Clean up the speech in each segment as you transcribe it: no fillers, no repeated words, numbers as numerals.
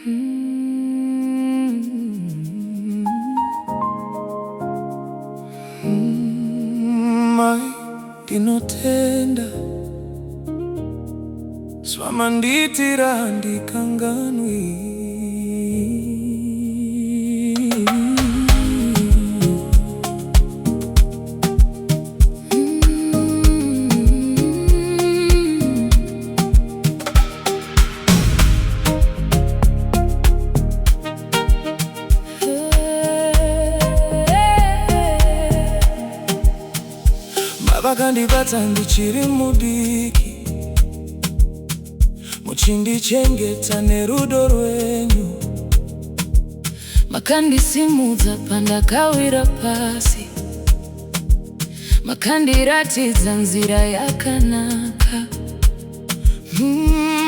Mai ndinotenda swamanditira ndikanganwi. Vakandibata ndichiri mudiki, muchindichengeta nerudo rwenyu. Makandisimudza pandakawira pasi, makandiratidza nzira yakanaka.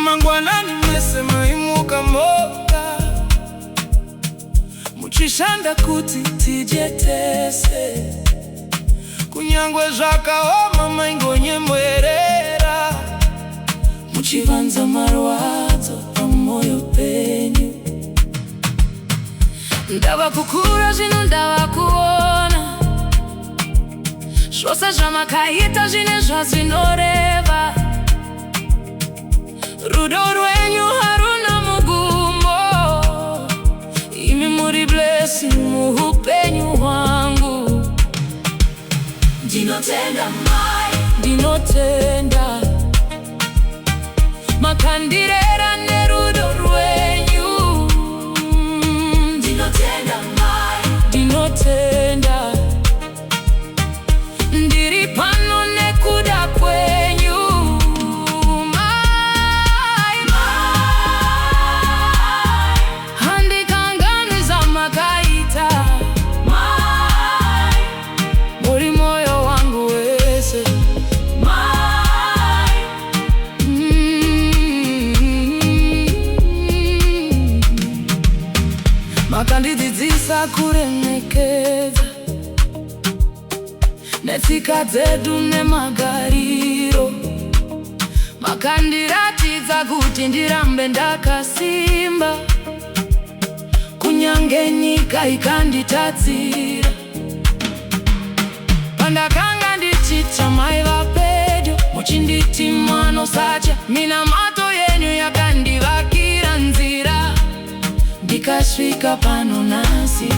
Mangwanani mese maimuka moga, muchishanda kuti tijetese. Kunyangwe zvakaoma maingonyemwerera, muchivanza marwadzo pamoyo penyu. Ndava kukura zvino ndava kuona, zvose zvamakaita zvine zvazvinoreva. Rudo rwenyu haruna mugumbo, imi muri blessing muupenyu hwangu. Ndinotenda mai, ndinotenda makandirera nerudo rwenyu. Ndinotenda mai, ndinotenda ndiri pano nekuda kwenyu. Mai, handikanganwi zvamakaita. Mai, muri moyo wangu wese. Mai, makandidzidzisa kuremekedza netsika dzedu nemagariro. Makandiratidza kuti ndirambe ndakasimba, kunyange nyika ikanditadzira. Pandakanga ndichitsva maiva pedyo, muchinditi mwana sacha. Minamato yenyu yakandivakira nzira, ndikasvika pano nhasi.